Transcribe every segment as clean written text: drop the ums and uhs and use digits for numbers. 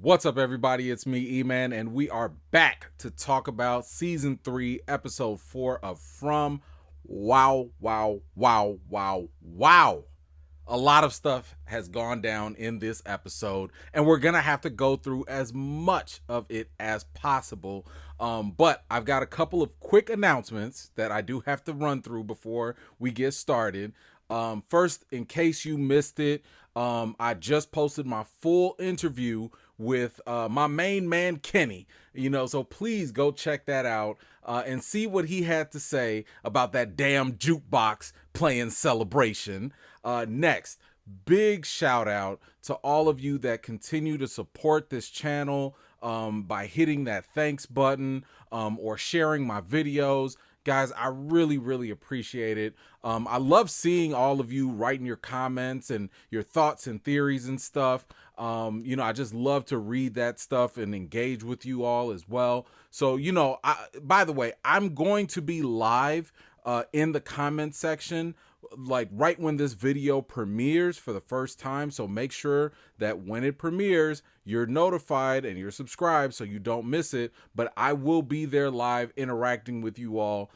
What's up, everybody? It's me, E-Man, and we are back to talk about Season 3, Episode 4 of From. Wow, wow, wow, wow, wow. A lot of stuff has gone down in this episode, and we're going to have to go through as much of it as possible. But I've got a couple of quick announcements that I do have to run through before we get started. First, in case you missed it, I just posted my full interview with my main man Kenny, so please go check that out and see what he had to say about that damn jukebox playing Celebration. Next, big shout out to all of you that continue to support this channel by hitting that thanks button or sharing my videos. Guys, I really appreciate it. I love seeing all of you writing your comments and your thoughts and theories and stuff. I just love to read that stuff and engage with you all as well. So, by the way, I'm going to be live in the comment section like right when this video premieres for the first time. So make sure that when it premieres, you're notified and you're subscribed so you don't miss it. But I will be there live interacting with you all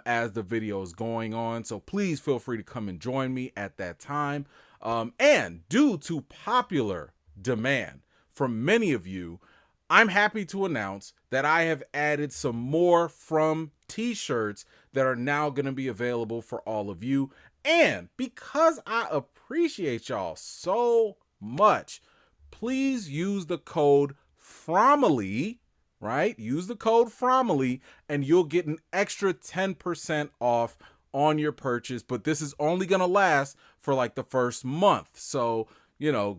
as the video is going on. So please feel free to come and join me at that time. And due to popular demand from many of you, I'm happy to announce that I have added some more From t-shirts that are now going to be available for all of you. And because I appreciate y'all so much, please use the code FROMILY, right? Use the code FROMILY and you'll get an extra 10% off on your purchase. But this is only going to last for like the first month. So,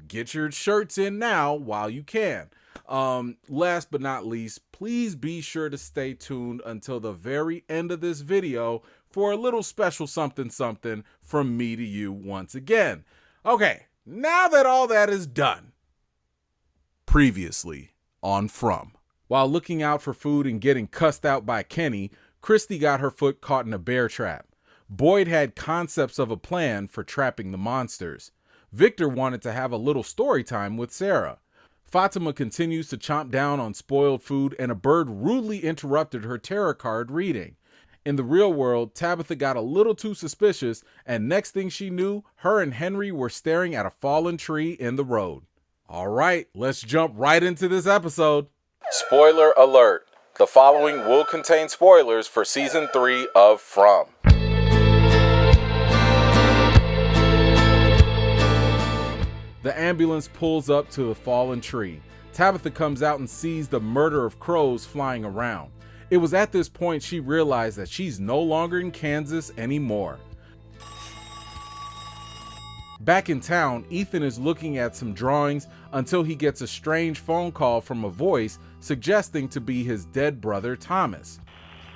get your shirts in now while you can. Last but not least, please be sure to stay tuned until the very end of this video for a little special something from me to you once again. Okay, now that all that is done, previously on From. While looking out for food and getting cussed out by Kenny, Christy got her foot caught in a bear trap. Boyd had concepts of a plan for trapping the monsters. Victor wanted to have a little story time with Sarah. Fatima continues to chomp down on spoiled food, and a bird rudely interrupted her tarot card reading. In the real world, Tabitha got a little too suspicious, and next thing she knew, her and Henry were staring at a fallen tree in the road. All right, let's jump right into this episode. Spoiler alert. The following will contain spoilers for Season 3 of From. The ambulance pulls up to the fallen tree. Tabitha comes out and sees the murder of crows flying around. It was at this point she realized that she's no longer in Kansas anymore. Back in town, Ethan is looking at some drawings until he gets a strange phone call from a voice suggesting to be his dead brother Thomas.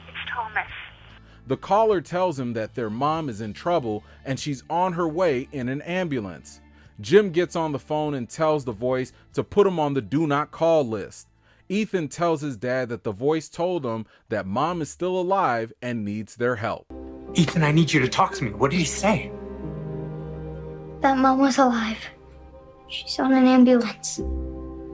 It's Thomas. The caller tells him that their mom is in trouble and she's on her way in an ambulance. Jim gets on the phone and tells the voice to put him on the do not call list. Ethan tells his dad that the voice told him that mom is still alive and needs their help. Ethan, I need you to talk to me. What did he say? That mom was alive. She's on an ambulance.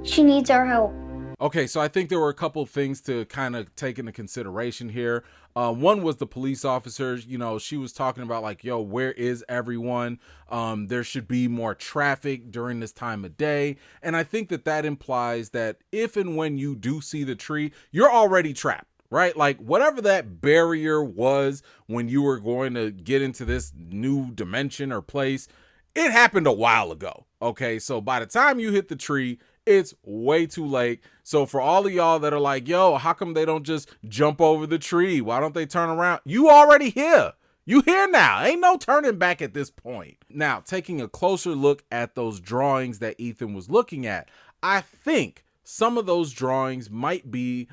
She needs our help. Okay, so I think there were a couple of things to kind of take into consideration here. One was the police officers. She was talking about like, yo, where is everyone? There should be more traffic during this time of day. And I think that implies that if and when you do see the tree, you're already trapped, right? Like whatever that barrier was when you were going to get into this new dimension or place, it happened a while ago. Okay, so by the time you hit the tree, it's way too late. So for all of y'all that are like, yo, how come they don't just jump over the tree? Why don't they turn around? You already here. You here now. Ain't no turning back at this point. Now, taking a closer look at those drawings that Ethan was looking at, I think some of those drawings might be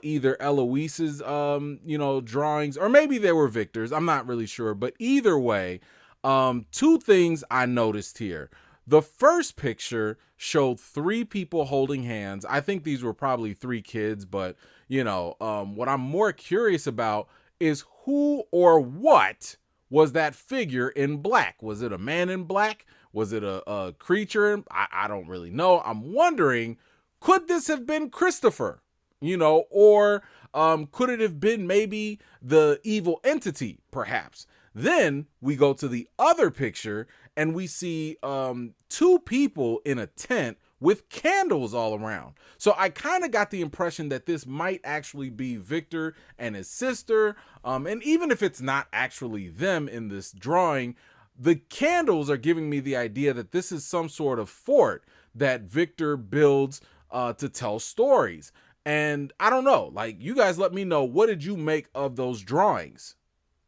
either Eloise's, drawings, or maybe they were Victor's. I'm not really sure. But either way, two things I noticed here. The first picture showed 3 people holding hands. I think these were probably 3 kids, but what I'm more curious about is who or what was that figure in black? Was it a man in black? Was it a creature? I don't really know. I'm wondering Could this have been Christopher? Or could it have been maybe the evil entity, perhaps? Then we go to the other picture and we see two people in a tent with candles all around. So I kind of got the impression that this might actually be Victor and his sister. And even if it's not actually them in this drawing, the candles are giving me the idea that this is some sort of fort that Victor builds to tell stories. And I don't know, like, you guys let me know, what did you make of those drawings?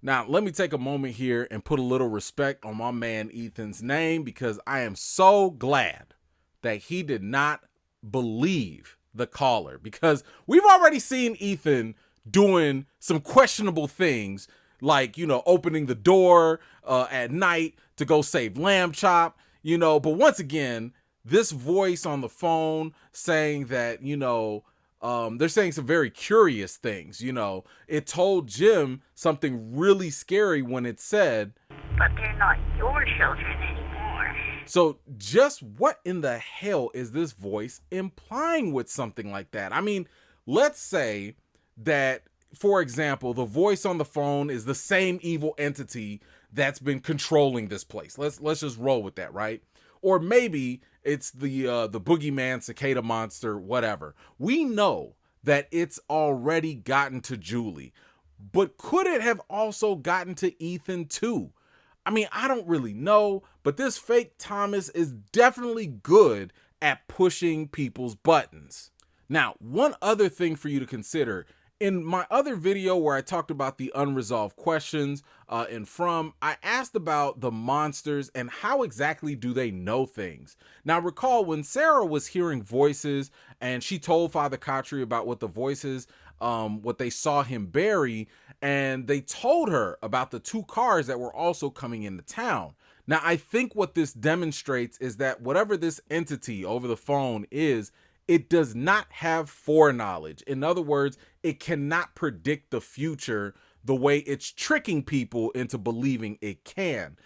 Now, let me take a moment here and put a little respect on my man Ethan's name, because I am so glad that he did not believe the caller, because we've already seen Ethan doing some questionable things, like, opening the door at night to go save Lamb Chop, but once again, this voice on the phone saying that, they're saying some very curious things. It told Jim something really scary when it said, "But they're not your children anymore." So just what in the hell is this voice implying with something like that? I mean, let's say that, for example, the voice on the phone is the same evil entity that's been controlling this place. Let's just roll with that, right? Or maybe it's the boogeyman, cicada monster, whatever. We know that it's already gotten to Julie, but could it have also gotten to Ethan too? I mean, I don't really know, but this fake Thomas is definitely good at pushing people's buttons. Now, one other thing for you to consider: in my other video where I talked about the unresolved questions in From, I asked about the monsters and how exactly do they know things. Now, recall when Sarah was hearing voices and she told Father Khatri about what the voices, what they saw him bury, and they told her about the two cars that were also coming into town. Now, I think what this demonstrates is that whatever this entity over the phone is, it does not have foreknowledge. In other words, it cannot predict the future the way it's tricking people into believing it can.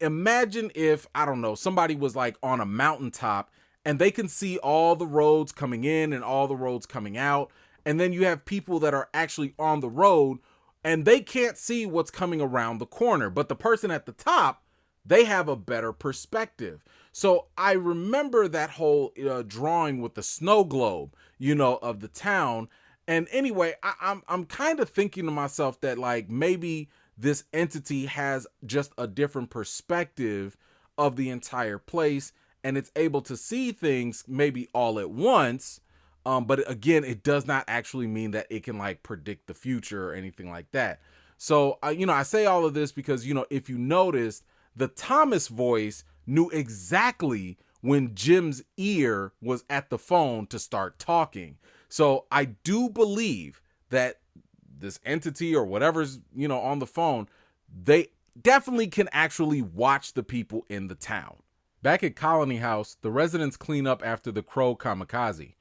Imagine if, I don't know, somebody was like on a mountaintop and they can see all the roads coming in and all the roads coming out. And then you have people that are actually on the road and they can't see what's coming around the corner. But the person at the top, they have a better perspective. So I remember that whole drawing with the snow globe, of the town. And anyway, I'm kind of thinking to myself that, like, maybe this entity has just a different perspective of the entire place, and it's able to see things maybe all at once. But again, it does not actually mean that it can like predict the future or anything like that. So, I say all of this because, if you noticed, the Thomas voice knew exactly when Jim's ear was at the phone to start talking. So I do believe that this entity or whatever's, on the phone, they definitely can actually watch the people in the town. Back at Colony House, the residents clean up after the Crow kamikaze.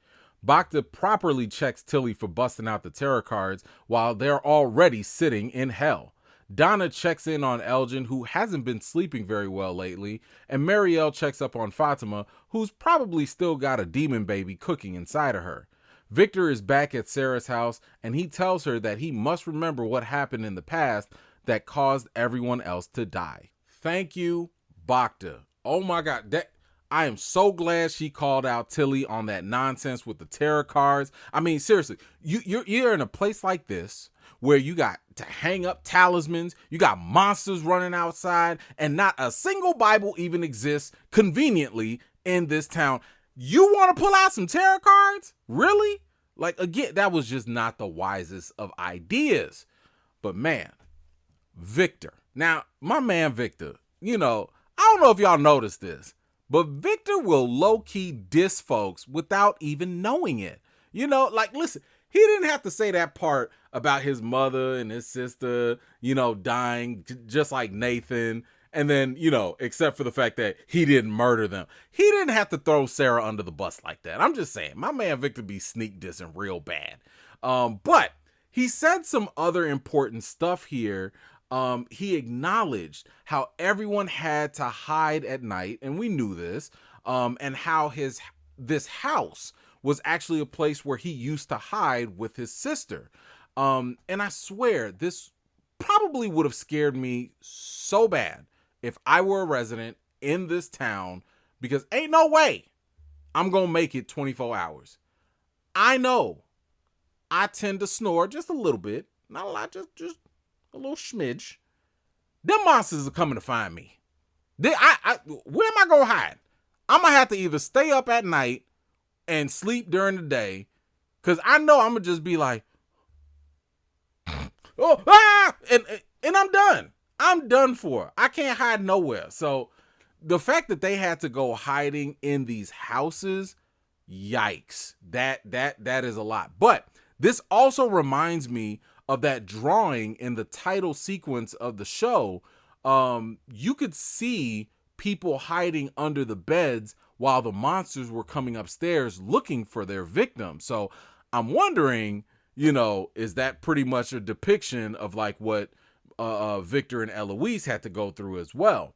Bacta properly checks Tilly for busting out the tarot cards while they're already sitting in hell. Donna checks in on Elgen, who hasn't been sleeping very well lately, and Marielle checks up on Fatima, who's probably still got a demon baby cooking inside of her. Victor is back at Sarah's house, and he tells her that he must remember what happened in the past that caused everyone else to die. Thank you, Bacta. Oh my God, I am so glad she called out Tilly on that nonsense with the tarot cards. I mean, seriously, you're in a place like this where you got to hang up talismans, you got monsters running outside, and not a single Bible even exists conveniently in this town. You want to pull out some tarot cards? Really? Like, again, that was just not the wisest of ideas. But man, Victor. Now, my man Victor, I don't know if y'all noticed this, but Victor will low-key diss folks without even knowing it. Listen, he didn't have to say that part about his mother and his sister, dying just like Nathan. And then, except for the fact that he didn't murder them. He didn't have to throw Sarah under the bus like that. I'm just saying, my man Victor be sneak dissing real bad. But he said some other important stuff here. He acknowledged how everyone had to hide at night, and we knew this, and how this house was actually a place where he used to hide with his sister. And I swear this probably would have scared me so bad if I were a resident in this town, because ain't no way I'm going to make it 24 hours. I know I tend to snore just a little bit, not a lot, just a little smidge. Them monsters are coming to find me. Where am I going to hide? I'm going to have to either stay up at night and sleep during the day, because I know I'm going to just be like, oh, ah! And I'm done. I'm done for. I can't hide nowhere. So the fact that they had to go hiding in these houses, yikes. That is a lot. But this also reminds me of that drawing in the title sequence of the show. You could see people hiding under the beds while the monsters were coming upstairs looking for their victim. So I'm wondering, is that pretty much a depiction of like what Victor and Eloise had to go through as well?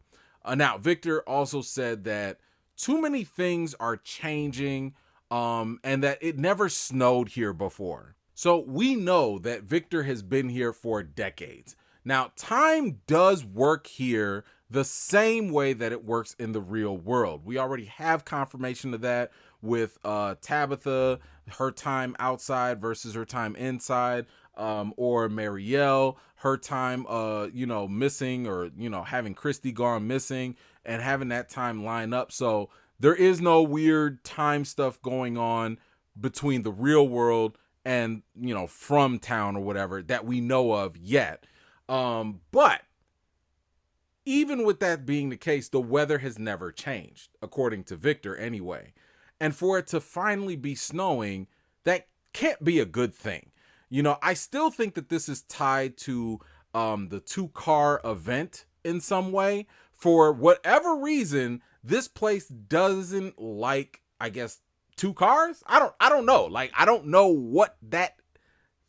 Now, Victor also said that too many things are changing, and that it never snowed here before. So we know that Victor has been here for decades. Now, time does work here the same way that it works in the real world. We already have confirmation of that with Tabitha, her time outside versus her time inside, or Marielle, her time, missing, or, having Christy gone missing and having that time line up. So there is no weird time stuff going on between the real world and, from town or whatever that we know of yet. But even with that being the case, the weather has never changed, according to Victor anyway. And for it to finally be snowing, that can't be a good thing. I still think that this is tied to the 2-car event in some way. For whatever reason, this place doesn't like, I guess, 2 cars. I don't know. Like, I don't know what that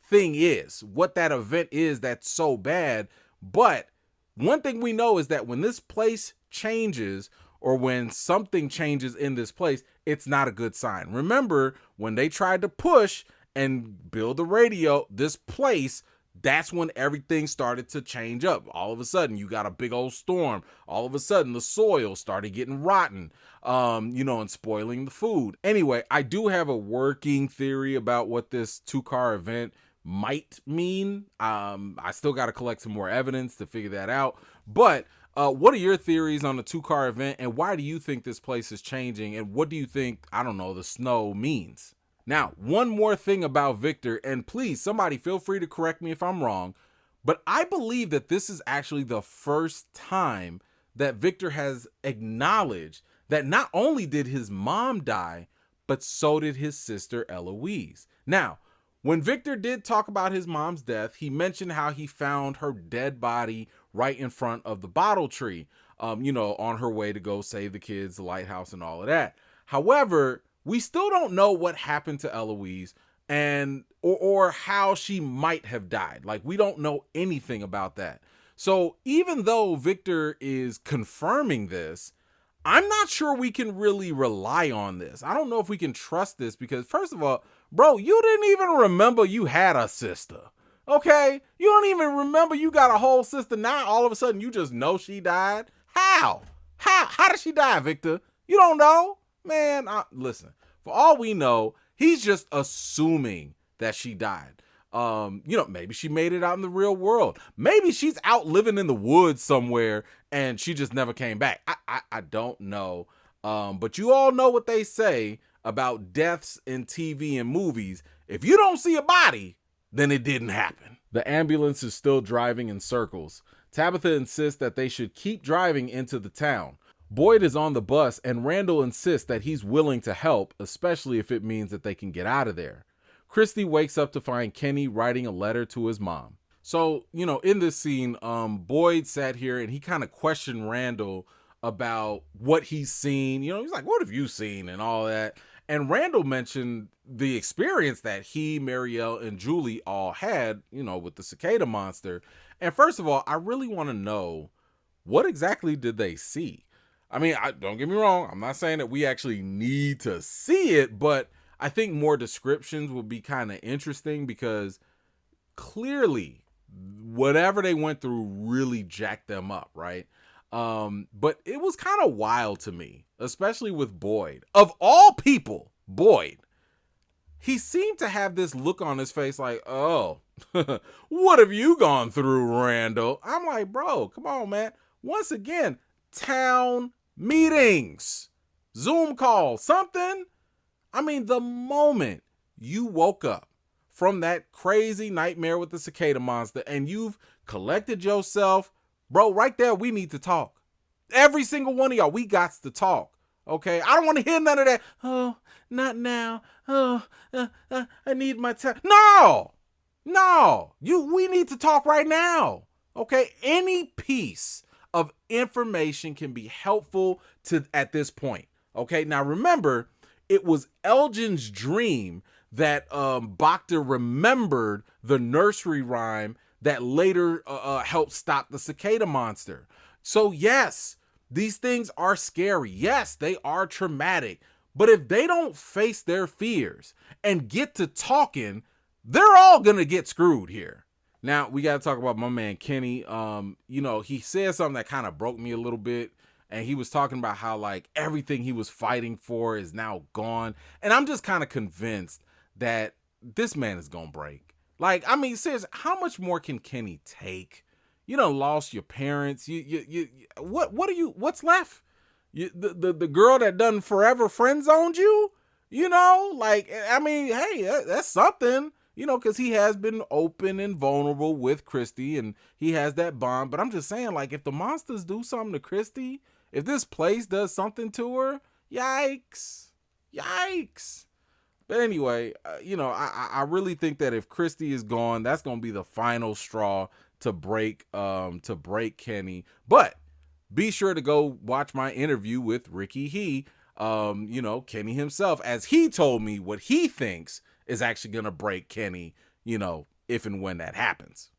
thing is, what that event is that's so bad. But one thing we know is that when this place changes, or when something changes in this place, it's not a good sign. Remember when they tried to push and build the radio, this place, that's when everything started to change up. All of a sudden, you got a big old storm. All of a sudden, the soil started getting rotten, and spoiling the food. Anyway, I do have a working theory about what this 2-car event might mean. I still got to collect some more evidence to figure that out. But what are your theories on the 2-car event, and why do you think this place is changing, and what do you think, the snow means? Now, one more thing about Victor, and please, somebody feel free to correct me if I'm wrong, but I believe that this is actually the first time that Victor has acknowledged that not only did his mom die, but so did his sister Eloise. Now, when Victor did talk about his mom's death, he mentioned how he found her dead body right in front of the bottle tree, on her way to go save the kids, the lighthouse, and all of that. However, we still don't know what happened to Eloise and or how she might have died. Like, we don't know anything about that. So even though Victor is confirming this, I'm not sure we can really rely on this. I don't know if we can trust this because, first of all, bro, you didn't even remember you had a sister. Okay? You don't even remember you got a whole sister. Now all of a sudden you just know she died. How? How did she die, Victor? You don't know? Man, listen, for all we know, he's just assuming that she died. Maybe she made it out in the real world. Maybe she's out living in the woods somewhere and she just never came back. I don't know. But you all know what they say about deaths in TV and movies. If you don't see a body, then it didn't happen. The ambulance is still driving in circles. Tabitha insists that they should keep driving into the town. Boyd is on the bus and Randall insists that he's willing to help, especially if it means that they can get out of there. Christy wakes up to find Kenny writing a letter to his mom. So, in this scene, Boyd sat here and he kind of questioned Randall about what he's seen. He's like, what have you seen and all that? And Randall mentioned the experience that he, Marielle, and Julie all had, with the cicada monster. And first of all, I really want to know, what exactly did they see? I mean, don't get me wrong. I'm not saying that we actually need to see it, but I think more descriptions would be kind of interesting because clearly whatever they went through really jacked them up, right? But it was kind of wild to me, especially with Boyd. Of all people, Boyd. He seemed to have this look on his face like, oh, what have you gone through, Randall? I'm like, bro, come on, man. Once again, town meetings, Zoom call, something. I mean, the moment you woke up from that crazy nightmare with the cicada monster and you've collected yourself, bro, right there, we need to talk. Every single one of y'all, we got to talk. Okay, I don't want to hear none of that. Oh, not now. Oh, I need my time. No, we need to talk right now. Okay, any piece of information can be helpful to at this point. Okay, now remember, it was Elgen's dream that Bacta remembered the nursery rhyme that later helped stop the cicada monster. So yes, these things are scary. Yes, they are traumatic. But if they don't face their fears and get to talking, they're all going to get screwed here. Now, we got to talk about my man Kenny. He said something that kind of broke me a little bit. And he was talking about how, like, everything he was fighting for is now gone. And I'm just kind of convinced that this man is going to break. Like, I mean, seriously, how much more can Kenny take? You done lost your parents. What's left? The girl that done forever friend zoned you? I mean, hey, that's something, because he has been open and vulnerable with Christy and he has that bond. But I'm just saying, like, if the monsters do something to Christy, if this place does something to her, yikes. But anyway, I really think that if Christy is gone, that's going to be the final straw to break Kenny. But be sure to go watch my interview with Ricky Kenny himself, as he told me what he thinks is actually going to break Kenny, if and when that happens.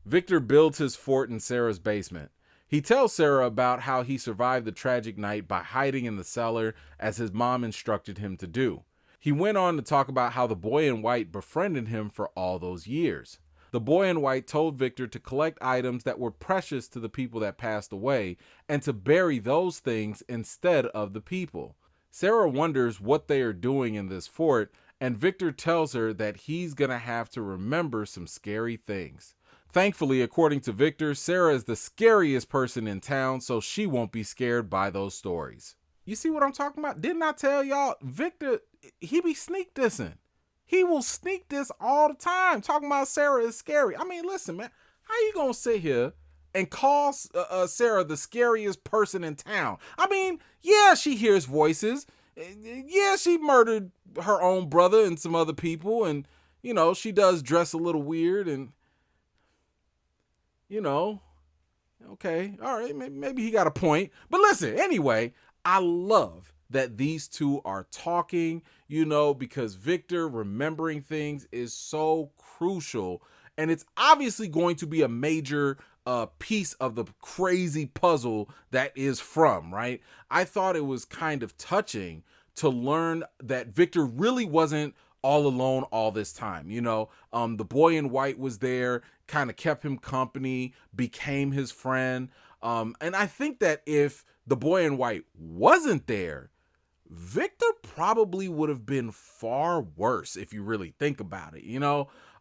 Victor builds his fort in Sarah's basement. He tells Sarah about how he survived the tragic night by hiding in the cellar as his mom instructed him to do. He went on to talk about how the boy in white befriended him for all those years. The boy in white told Victor to collect items that were precious to the people that passed away and to bury those things instead of the people. Sarah wonders what they are doing in this fort, and Victor tells her that he's going to have to remember some scary things. Thankfully, according to Victor, Sarah is the scariest person in town, so she won't be scared by those stories. You see what I'm talking about? Didn't I tell y'all? Victor, he be sneak dissing. He will sneak this all the time, talking about Sarah is scary. I mean, listen, man, how you gonna sit here and call Sarah the scariest person in town? I mean, yeah, she hears voices. Yeah, she murdered her own brother and some other people. And, she does dress a little weird and, okay, all right, maybe he got a point. But listen, anyway, I love that these two are talking, because Victor remembering things is so crucial. And it's obviously going to be a major piece of the crazy puzzle that is From, right? I thought it was kind of touching to learn that Victor really wasn't all alone all this time. The boy in white was there, kind of kept him company, became his friend. And I think that if the boy in white wasn't there, Victor probably would have been far worse if you really think about it,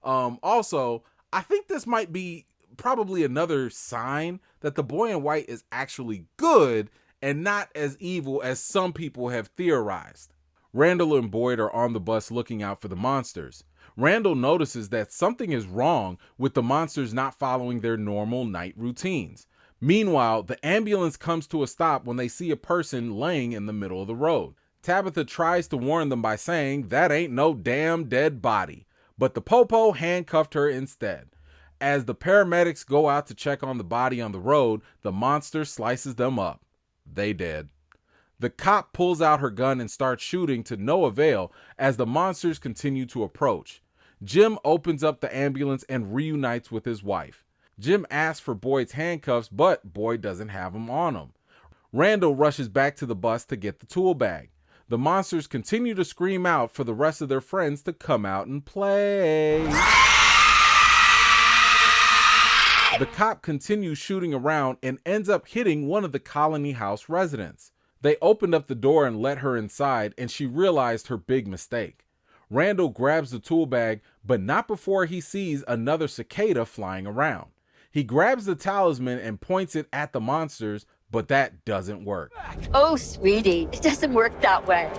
Also, I think this might be probably another sign that the boy in white is actually good and not as evil as some people have theorized. Randall and Boyd are on the bus looking out for the monsters. Randall notices that something is wrong with the monsters not following their normal night routines. Meanwhile, the ambulance comes to a stop when they see a person laying in the middle of the road. Tabitha tries to warn them by saying, "That ain't no damn dead body," but the popo handcuffed her instead. As the paramedics go out to check on the body on the road, the monster slices them up. They dead. The cop pulls out her gun and starts shooting to no avail as the monsters continue to approach. Jim opens up the ambulance and reunites with his wife. Jim asks for Boyd's handcuffs, but Boyd doesn't have them on him. Randall rushes back to the bus to get the tool bag. The monsters continue to scream out for the rest of their friends to come out and play. The cop continues shooting around and ends up hitting one of the colony house residents. They opened up the door and let her inside, and she realized her big mistake. Randall grabs the tool bag, but not before he sees another cicada flying around. He grabs the talisman and points it at the monsters, but that doesn't work. Oh, sweetie, it doesn't work that way.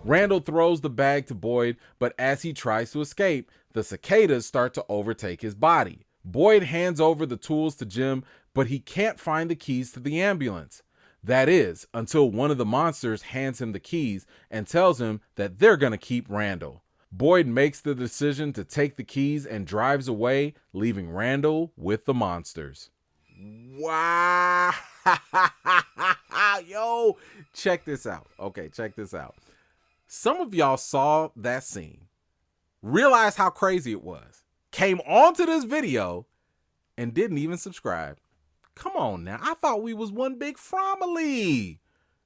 Randall throws the bag to Boyd, but as he tries to escape, the cicadas start to overtake his body. Boyd hands over the tools to Jim, but he can't find the keys to the ambulance. That is, until one of the monsters hands him the keys and tells him that they're going to keep Randall. Boyd makes the decision to take the keys and drives away, leaving Randall with the monsters. Wow. Yo, check this out. Okay, check this out. Some of y'all saw that scene, realized how crazy it was, came onto this video, and didn't even subscribe. Come on now. I thought we was one big family.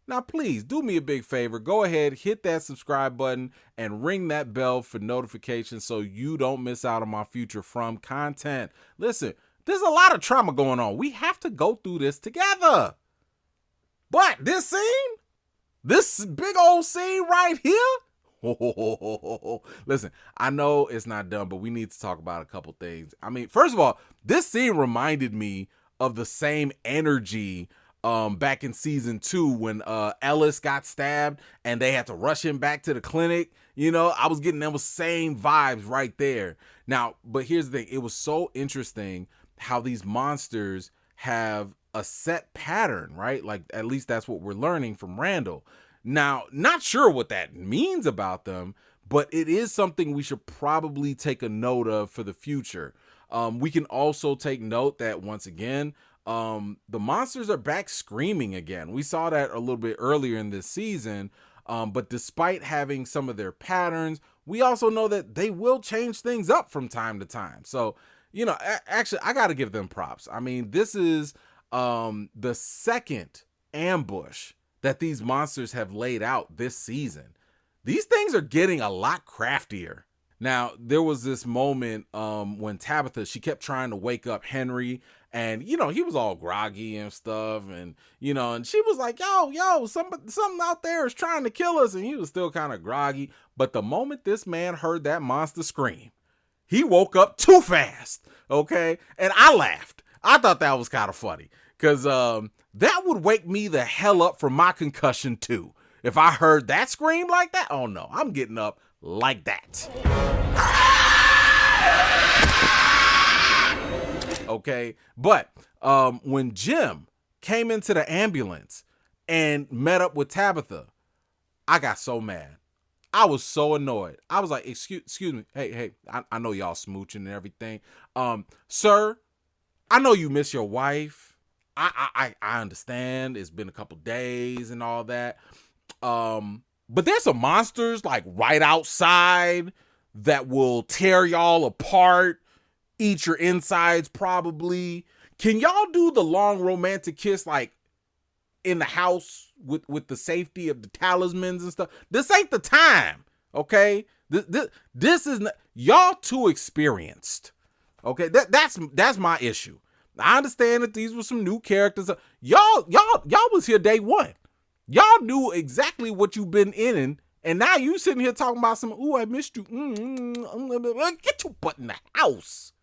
Now, please do me a big favor. Go ahead, hit that subscribe button and ring that bell for notifications so you don't miss out on my future From content. Listen, there's a lot of trauma going on. We have to go through this together. But this scene, this big old scene right here. Listen, I know it's not done, but we need to talk about a couple things. I mean, first of all, this scene reminded me of the same energy back in season 2 when Ellis got stabbed and they had to rush him back to the clinic. You know, I was getting those same vibes right there. Now, but here's the thing. It was so interesting how these monsters have a set pattern, right? Like, at least that's what we're learning from Randall. Now, not sure what that means about them, but it is something we should probably take a note of for the future. We can also take note that, once again, the monsters are back screaming again. We saw that a little bit earlier in this season, but despite having some of their patterns, we also know that they will change things up from time to time. So, you know, actually, I got to give them props. I mean, this is the second ambush that these monsters have laid out this season. These things are getting a lot craftier. Now, there was this moment when Tabitha, she kept trying to wake up Henry, and, you know, he was all groggy and stuff, and, you know, and she was like, yo, something out there is trying to kill us, and he was still kind of groggy. But the moment this man heard that monster scream, he woke up too fast, okay? And I laughed. I thought that was kind of funny, because that would wake me the hell up from my concussion too. If I heard that scream like that, oh no, I'm getting up like that. Okay, but when Jim came into the ambulance and met up with Tabitha, I got so mad. I was so annoyed. I was like, excuse me. Hey, I know y'all smooching and everything. Sir, I know you miss your wife. I understand. It's been a couple days and all that. But there's some monsters like right outside that will tear y'all apart, eat your insides probably. Can y'all do the long romantic kiss like in the house with the safety of the talismans and stuff? This ain't the time, okay? This is not, y'all too experienced. Okay, that's my issue. I understand that these were some new characters. Y'all was here day one. Y'all knew exactly what you've been in, and now you sitting here talking about some, ooh, I missed you. Get your butt in the house.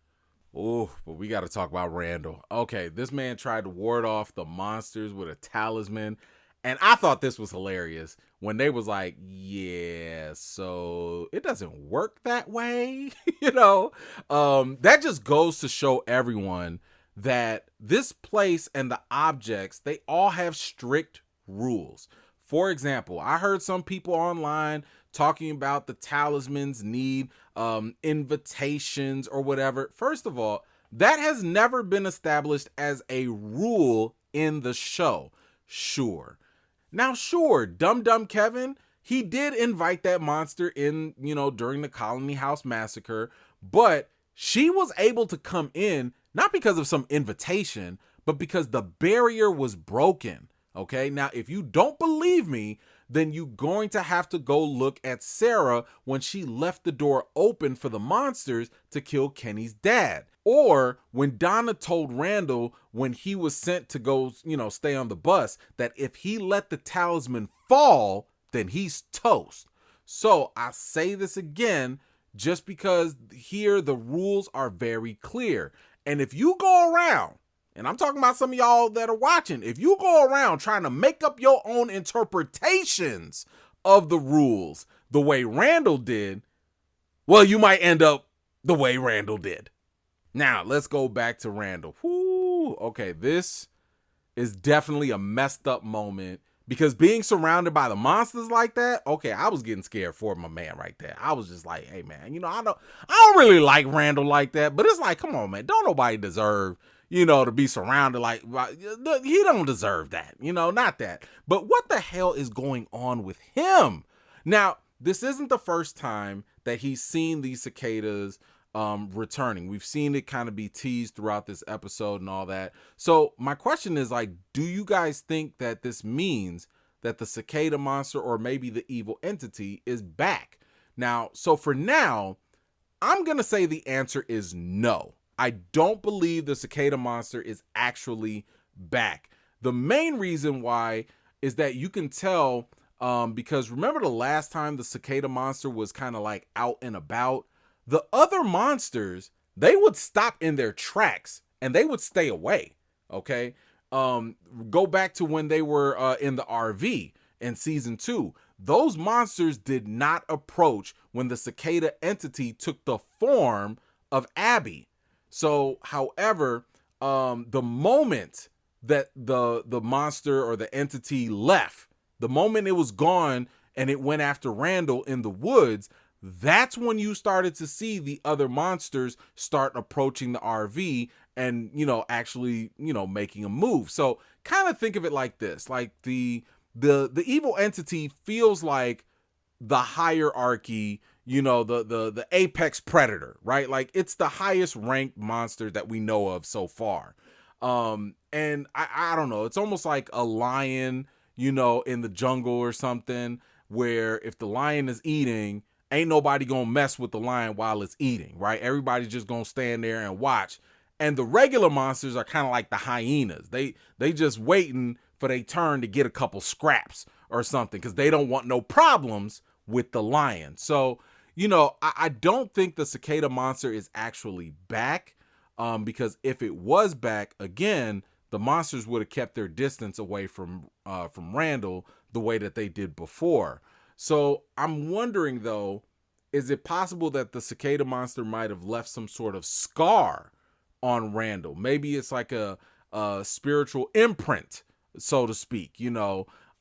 Oh, but we got to talk about Randall. Okay, this man tried to ward off the monsters with a talisman, and I thought this was hilarious when they was like, yeah, so it doesn't work that way. You know, that just goes to show everyone that this place and the objects, they all have strict rules. For example, I heard some people online talking about the talismans need invitations or whatever. First of all, that has never been established as a rule in the show. Sure. Now, sure, Dum Kevin, he did invite that monster in, you know, during the Colony House massacre, but she was able to come in not because of some invitation, but because the barrier was broken. Okay, now if you don't believe me, then you're going to have to go look at Sarah when she left the door open for the monsters to kill Kenny's dad. Or when Donna told Randall when he was sent to go, stay on the bus, that if he let the talisman fall, then he's toast. So I say this again, just because here the rules are very clear. And if you go around, and I'm talking about some of y'all that are watching, if you go around trying to make up your own interpretations of the rules the way Randall did, well, you might end up the way Randall did. Now, let's go back to Randall. Whoo, okay, this is definitely a messed up moment, because being surrounded by the monsters like that, okay, I was getting scared for my man right there. I was just like, hey, man, I don't really like Randall like that, but it's like, come on, man, don't nobody deserve, to be surrounded like, he don't deserve that, not that. But what the hell is going on with him? Now, this isn't the first time that he's seen these cicadas returning. We've seen it kind of be teased throughout this episode and all that. So my question is, like, do you guys think that this means that the cicada monster, or maybe the evil entity, is back? Now, so for now, I'm going to say the answer is no. I don't believe the cicada monster is actually back. The main reason why is that you can tell, because remember the last time the cicada monster was kind of like out and about, the other monsters, they would stop in their tracks and they would stay away. Okay. Go back to when they were in the RV in season 2. Those monsters did not approach when the cicada entity took the form of Abby. So, however, the moment that the monster or the entity left, the moment it was gone and it went after Randall in the woods, that's when you started to see the other monsters start approaching the RV and, actually, making a move. So kind of think of it like this, like the evil entity feels like the hierarchy, the apex predator, right? Like it's the highest ranked monster that we know of so far. And I don't know, it's almost like a lion, in the jungle or something, where if the lion is eating, ain't nobody gonna mess with the lion while it's eating, right? Everybody's just gonna stand there and watch. And the regular monsters are kind of like the hyenas. They just waiting for their turn to get a couple scraps or something, because they don't want no problems with the lion. So, I don't think the cicada monster is actually back, because if it was back, again, the monsters would have kept their distance away from Randall the way that they did before. So I'm wondering, though, is it possible that the cicada monster might have left some sort of scar on Randall? Maybe it's like a spiritual imprint, so to speak,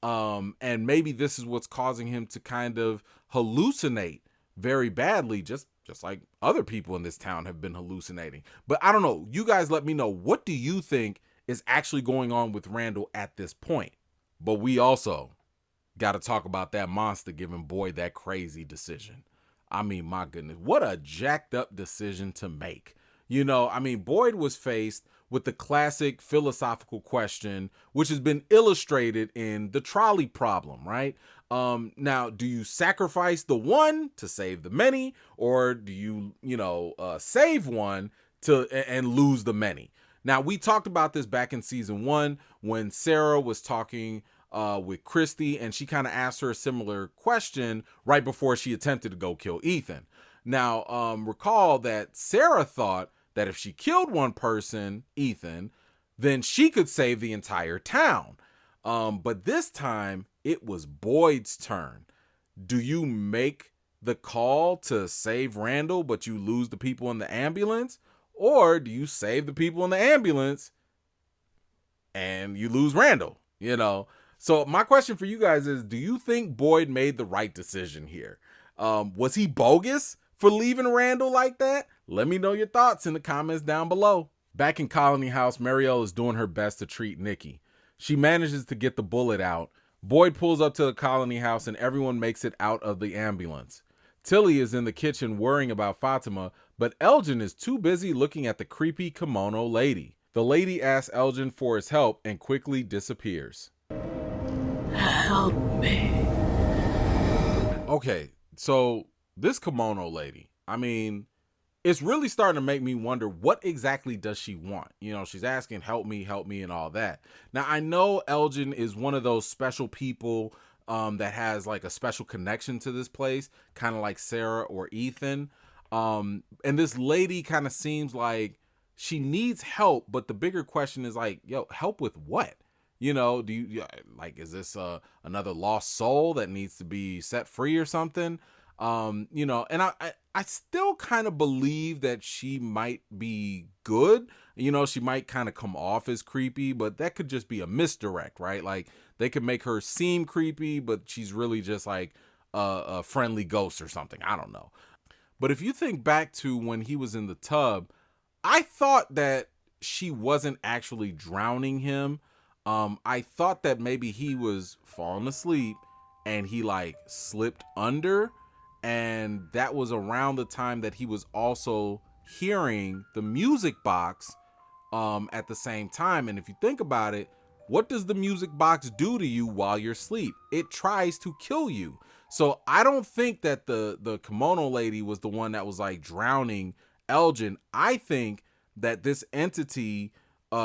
and maybe this is what's causing him to kind of hallucinate very badly, just like other people in this town have been hallucinating. But I don't know. You guys let me know. What do you think is actually going on with Randall at this point? But we also got to talk about that monster giving Boyd that crazy decision. I mean, my goodness, what a jacked up decision to make. Boyd was faced with the classic philosophical question, which has been illustrated in the trolley problem, right? Now, do you sacrifice the one to save the many, or do you, save one and lose the many? Now, we talked about this back in season 1 when Sarah was talking with Christy, and she kind of asked her a similar question right before she attempted to go kill Ethan. Now, recall that Sarah thought that if she killed one person, Ethan, then she could save the entire town. But this time, it was Boyd's turn. Do you make the call to save Randall, but you lose the people in the ambulance? Or do you save the people in the ambulance and you lose Randall? So my question for you guys is, do you think Boyd made the right decision here? Was he bogus for leaving Randall like that? Let me know your thoughts in the comments down below. Back in Colony House, Marielle is doing her best to treat Nikki. She manages to get the bullet out. Boyd pulls up to the Colony House and everyone makes it out of the ambulance. Tilly is in the kitchen worrying about Fatima, but Elgen is too busy looking at the creepy kimono lady. The lady asks Elgen for his help and quickly disappears. Help me. Okay, so this kimono lady, I mean, it's really starting to make me wonder, what exactly does she want? You know, she's asking, help me, and all that. Now, I know Elgen is one of those special people that has like a special connection to this place, kind of like Sarah or Ethan. And this lady kind of seems like she needs help, but the bigger question is like, yo, help with what? You know, do you like, is this another lost soul that needs to be set free or something? You know, and I still kind of believe that she might be good. You know, she might kind of come off as creepy, but that could just be a misdirect, right? Like, they could make her seem creepy, but she's really just like a friendly ghost or something. I don't know. But if you think back to when he was in the tub, I thought that she wasn't actually drowning him. I thought that maybe he was falling asleep and he like slipped under, and that was around the time that he was also hearing the music box at the same time. And if you think about it, what does the music box do to you while you're asleep? It tries to kill you. So I don't think that the kimono lady was the one that was like drowning Elgen. I think that this entity,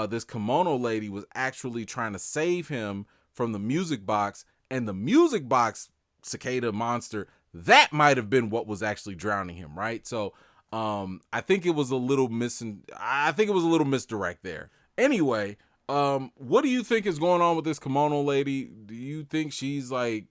this kimono lady, was actually trying to save him from the music box, and the music box cicada monster, that might have been what was actually drowning him, right? So I think it was a little misdirect there. Anyway, what do you think is going on with this kimono lady? Do you think she's like,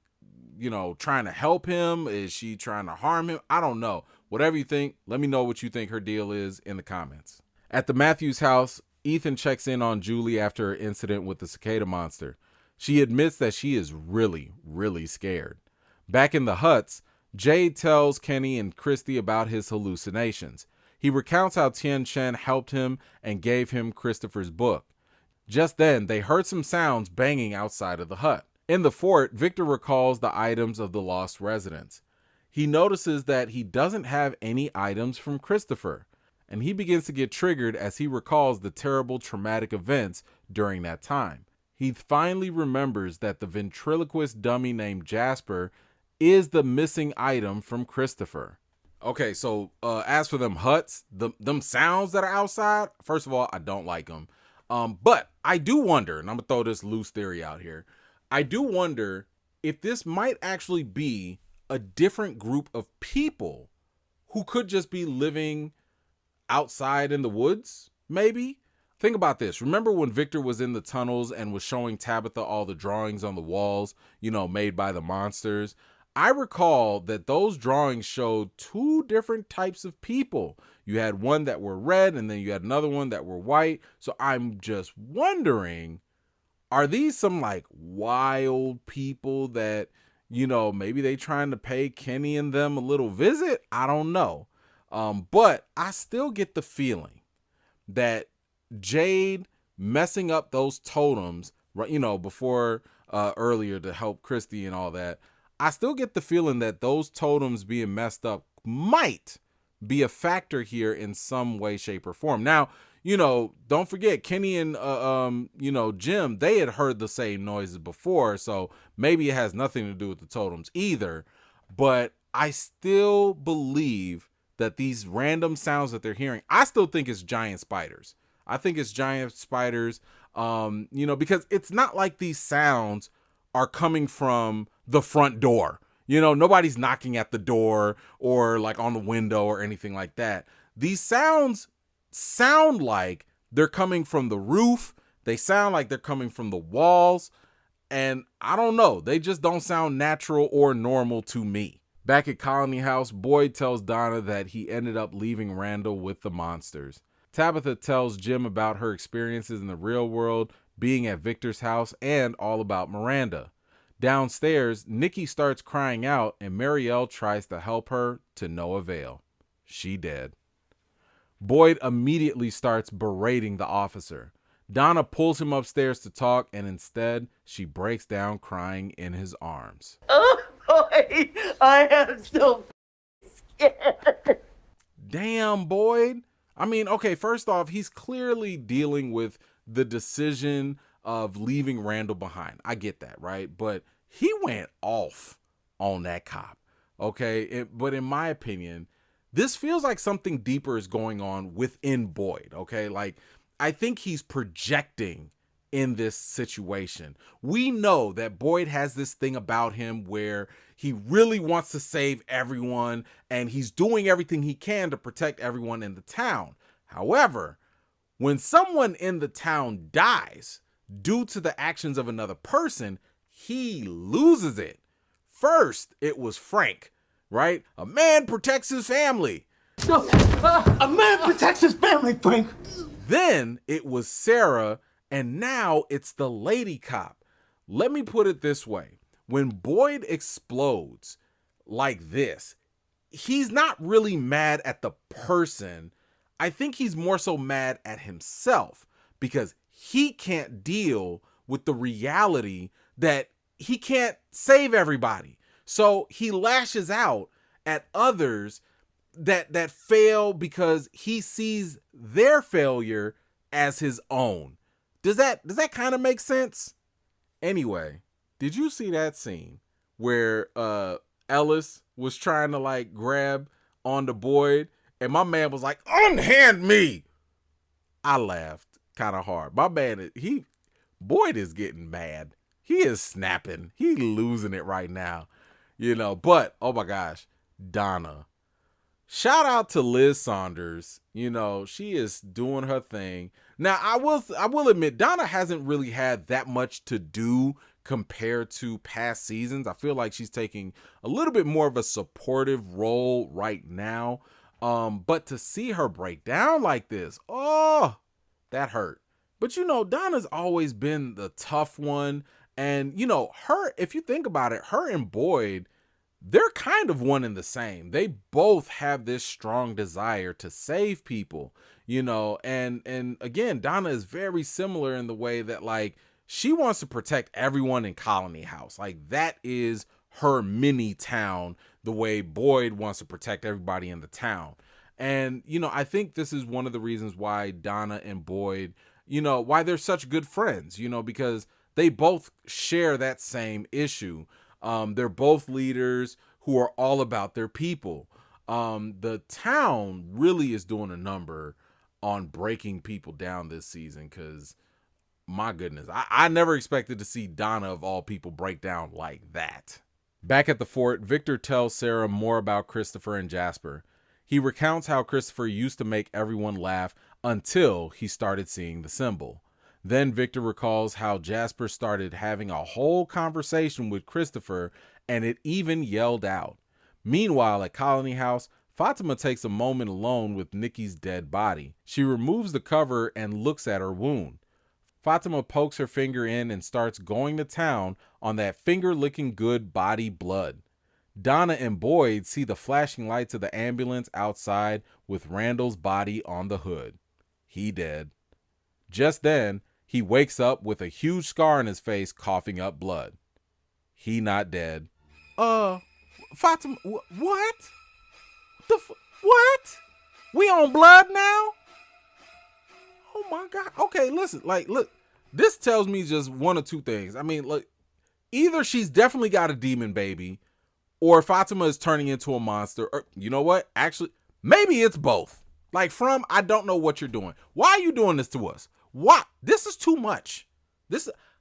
you know, trying to help him? Is she trying to harm him? I don't know. Whatever you think, let me know what you think her deal is in the comments. At the Matthews house, Ethan checks in on Julie after her incident with the cicada monster. She admits that she is really, really scared. Back in the huts, Jade tells Kenny and Christy about his hallucinations. He recounts how Tien Chen helped him and gave him Christopher's book. Just then, they heard some sounds banging outside of the hut. In the fort, Victor recalls the items of the lost residents. He notices that he doesn't have any items from Christopher, and he begins to get triggered as he recalls the terrible traumatic events during that time. He finally remembers that the ventriloquist dummy named Jasper is the missing item from Christopher. Okay, so as for them huts, them sounds that are outside, first of all, I don't like them. But I do wonder, and I'm gonna throw this loose theory out here, I do wonder if this might actually be a different group of people who could just be living outside in the woods, maybe? Think about this. Remember when Victor was in the tunnels and was showing Tabitha all the drawings on the walls, you know, made by the monsters? I recall that those drawings showed two different types of people. You had one that were red, and then you had another one that were white. So I'm just wondering, are these some like wild people that, you know, maybe they trying to pay Kenny and them a little visit? I don't know. But I still get the feeling that Jade messing up those totems, right, you know, before earlier to help Christy and all that, I still get the feeling that those totems being messed up might be a factor here in some way, shape, or form. Now, you know, don't forget Kenny and you know, Jim, they had heard the same noises before, so maybe it has nothing to do with the totems either. But I still believe that these random sounds that they're hearing, I still think it's giant spiders. I think it's giant spiders, you know, because it's not like these sounds are coming from the front door. You know, nobody's knocking at the door or like on the window or anything like that. These sounds sound like they're coming from the roof. They sound like they're coming from the walls. And I don't know, they just don't sound natural or normal to me. Back at Colony House, Boyd tells Donna that he ended up leaving Randall with the monsters. Tabitha tells Jim about her experiences in the real world, being at Victor's house, and all about Miranda. Downstairs, Nikki starts crying out, and Marielle tries to help her to no avail. She dead. Boyd immediately starts berating the officer. Donna pulls him upstairs to talk, and instead, she breaks down crying in his arms. Oh, boy, I am so scared. Damn, Boyd. I mean, okay, first off, he's clearly dealing with the decision of leaving Randall behind. I get that, right? But he went off on that cop. okay? But in my opinion, this feels like something deeper is going on within Boyd, okay? Like, I think he's projecting in this situation. We know that Boyd has this thing about him where he really wants to save everyone and he's doing everything he can to protect everyone in the town. However, when someone in the town dies due to the actions of another person, he loses it. First, it was Frank, right? A man protects his family. No, a man protects his family, Frank. Then it was Sarah, and now it's the lady cop. Let me put it this way. When Boyd explodes like this, he's not really mad at the person. I think he's more so mad at himself because he can't deal with the reality that he can't save everybody. So he lashes out at others that fail because he sees their failure as his own. Does that kind of make sense? Anyway, did you see that scene where Ellis was trying to like grab onto Boyd and my man was like, "Unhand me"? I laughed kind of hard. My man, Boyd is getting mad. He is snapping. He losing it right now, but oh my gosh, Donna. Shout out to Liz Saunders. She is doing her thing. Now, I will admit, Donna hasn't really had that much to do compared to past seasons. I feel like she's taking a little bit more of a supportive role right now. But to see her break down like this, oh, that hurt. But Donna's always been the tough one. And her, if you think about it, her and Boyd, they're kind of one and the same. They both have this strong desire to save people, and again, Donna is very similar in the way that like she wants to protect everyone in Colony House. Like that is her mini town, the way Boyd wants to protect everybody in the town. And, I think this is one of the reasons why Donna and Boyd, why they're such good friends, because they both share that same issue. They're both leaders who are all about their people. The town really is doing a number on breaking people down this season because, my goodness, I never expected to see Donna, of all people, break down like that. Back at the fort, Victor tells Sarah more about Christopher and Jasper. He recounts how Christopher used to make everyone laugh until he started seeing the symbol. Then Victor recalls how Jasper started having a whole conversation with Christopher, and it even yelled out. Meanwhile, at Colony House, Fatima takes a moment alone with Nikki's dead body. She removes the cover and looks at her wound. Fatima pokes her finger in and starts going to town on that finger-licking good body blood. Donna and Boyd see the flashing lights of the ambulance outside with Randall's body on the hood. He dead. Just then, he wakes up with a huge scar on his face, coughing up blood. He not dead. Fatima, what? What? We on blood now? Oh my God. Okay, listen, look, this tells me just one or two things. I mean, look, either she's definitely got a demon baby, or Fatima is turning into a monster, or you know what? Actually, maybe it's both. Like, I don't know what you're doing. Why are you doing this to us? What? This is too much.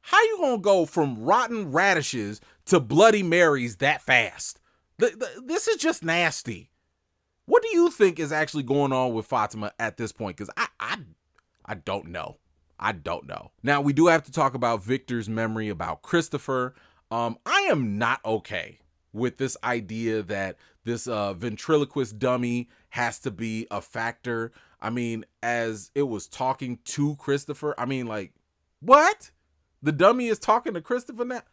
How you gonna go from rotten radishes to Bloody Marys that fast? This is just nasty. What do you think is actually going on with Fatima at this point? Because I don't know. I don't know. Now, we do have to talk about Victor's memory about Christopher. I am not okay with this idea that this ventriloquist dummy has to be a factor. I mean, as it was talking to Christopher, I mean, like, what? The dummy is talking to Christopher now?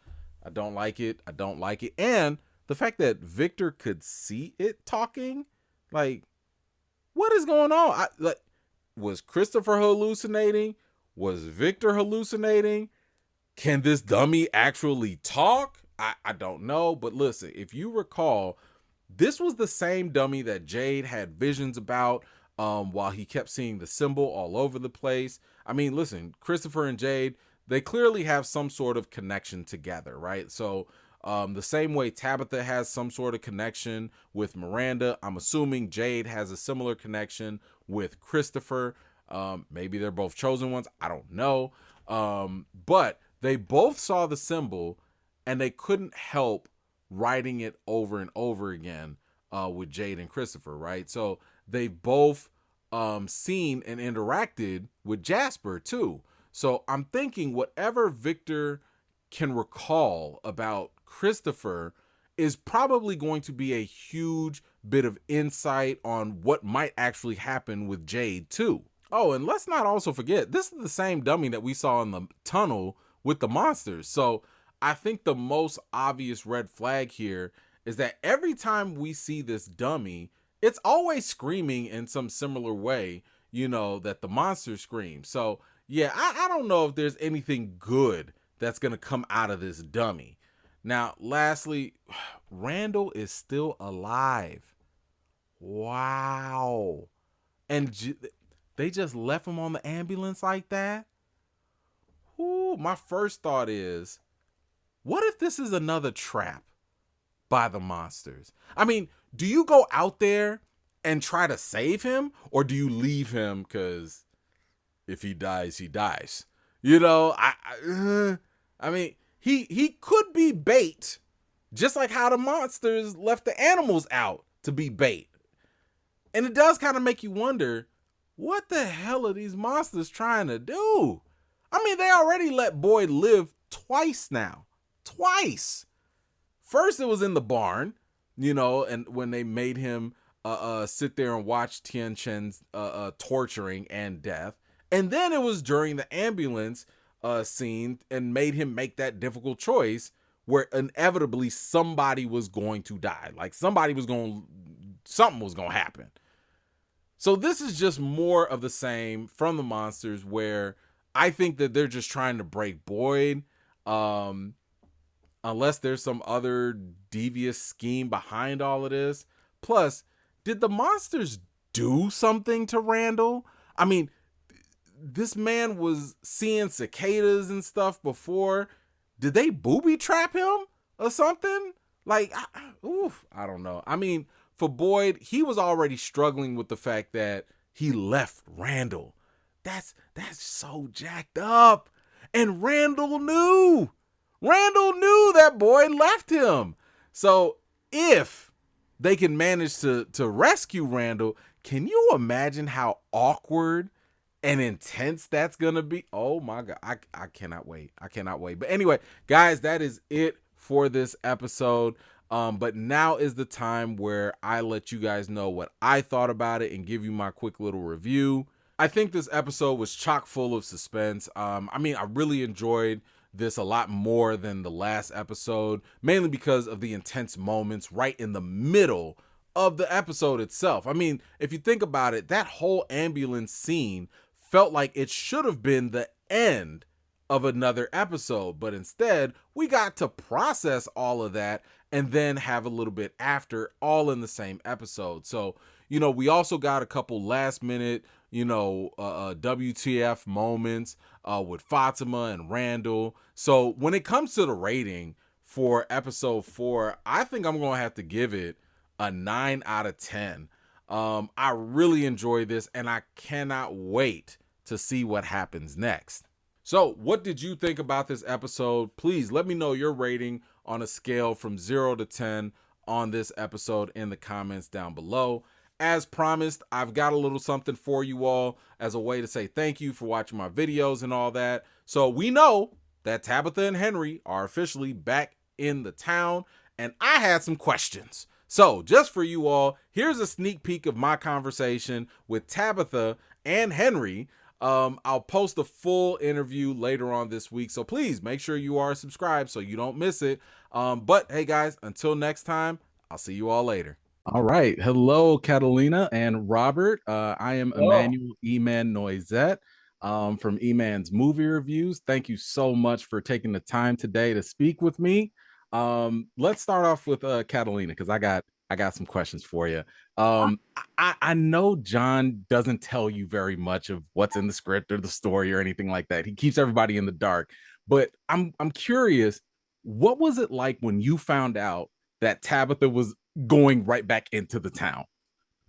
I don't like it. I don't like it. And the fact that Victor could see it talking, like, what is going on? Was Christopher hallucinating? Was Victor hallucinating? Can this dummy actually talk? I don't know. But listen, if you recall, this was the same dummy that Jade had visions about while he kept seeing the symbol all over the place. I mean, listen, Christopher and Jade, they clearly have some sort of connection together, right? So The same way Tabitha has some sort of connection with Miranda, I'm assuming Jade has a similar connection with Christopher. Maybe they're both chosen ones. I don't know. But they both saw the symbol and they couldn't help writing it over and over again with Jade and Christopher, right? So they both seen and interacted with Jasper too. So I'm thinking whatever Victor can recall about Christopher is probably going to be a huge bit of insight on what might actually happen with Jade too. Oh, and let's not also forget, this is the same dummy that we saw in the tunnel with the monsters. So I think the most obvious red flag here is that every time we see this dummy, it's always screaming in some similar way, you know, that the monster screams. So yeah, I don't know if there's anything good that's going to come out of this dummy. Now, lastly, Randall is still alive. Wow. And they just left him on the ambulance like that? Ooh, my first thought is, what if this is another trap by the monsters? I mean, do you go out there and try to save him? Or do you leave him because if he dies, he dies? You know, I mean, he could be bait, just like how the monsters left the animals out to be bait. And it does kind of make you wonder, what the hell are these monsters trying to do? I mean, they already let Boyd live twice now. Twice. First, it was in the barn, you know, and when they made him sit there and watch Tien Chen's torturing and death. And then it was during the ambulance scene and made him make that difficult choice where inevitably somebody was going to die. Like something was going to happen. So this is just more of the same from the monsters, where I think that they're just trying to break Boyd, unless there's some other devious scheme behind all of this. Plus, did the monsters do something to Randall? I mean, this man was seeing cicadas and stuff before. Did they booby trap him or something? Like, I don't know. I mean, for Boyd, he was already struggling with the fact that he left Randall. That's so jacked up. And Randall knew. Randall knew that Boyd left him. So if they can manage to rescue Randall, can you imagine how awkward and intense that's gonna be? Oh my God, I cannot wait. I cannot wait. But anyway, guys, that is it for this episode. But now is the time where I let you guys know what I thought about it and give you my quick little review. I think this episode was chock full of suspense. I mean, I really enjoyed this a lot more than the last episode, mainly because of the intense moments right in the middle of the episode itself. I mean, if you think about it, that whole ambulance scene felt like it should have been the end of another episode, but instead we got to process all of that and then have a little bit after, all in the same episode. So, you know, we also got a couple last minute, you know, WTF moments with Fatima and Randall. So when it comes to the rating for episode 4, I think I'm going to have to give it a 9 out of 10. I really enjoy this and I cannot wait to see what happens next. So what did you think about this episode? Please let me know your rating on a scale from 0 to 10 on this episode in the comments down below. As promised, I've got a little something for you all as a way to say thank you for watching my videos and all that. So we know that Tabitha and Henry are officially back in the town, and I had some questions. So just for you all, here's a sneak peek of my conversation with Tabitha and Henry. I'll post a full interview later on this week, so please make sure you are subscribed so you don't miss it. But hey guys, until next time, I'll see you all later. All right. Hello, Catalina and Robert. I am Emmanuel Eman Noisette from Eman's Movie Reviews. Thank you so much for taking the time today to speak with me. Let's start off with Catalina, because I got some questions for you. I know John doesn't tell you very much of what's in the script or the story or anything like that. He keeps everybody in the dark. But I'm curious, What was it like when you found out that Tabitha was going right back into the town?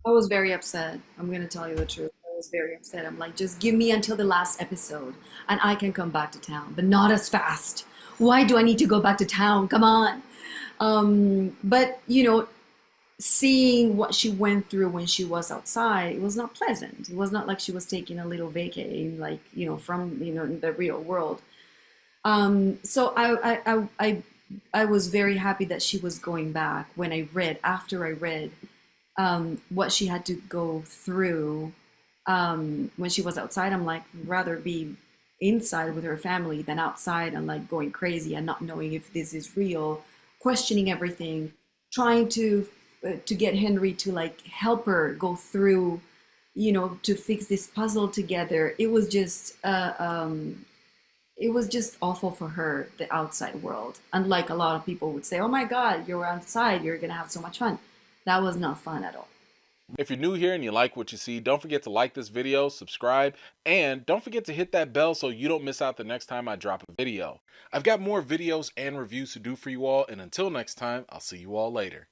I was very upset. I'm gonna tell you the truth. I was very upset. I'm like, just give me until the last episode and I can come back to town, but not as fast. Why do I need to go back to town? Come on. But seeing what she went through when she was outside, it was not pleasant. It was not like she was taking a little vacay, like, from, the real world. So I was very happy that she was going back after I read what she had to go through when she was outside. I'm like, rather be inside with her family than outside and like going crazy and not knowing if this is real, questioning everything, trying to get Henry to like help her go through, to fix this puzzle together. It was just awful for her, the outside world. Unlike a lot of people would say, oh my God, you're outside, you're gonna have so much fun. That was not fun at all. If you're new here and you like what you see, don't forget to like this video, subscribe, and don't forget to hit that bell so you don't miss out the next time I drop a video. I've got more videos and reviews to do for you all, and until next time, I'll see you all later.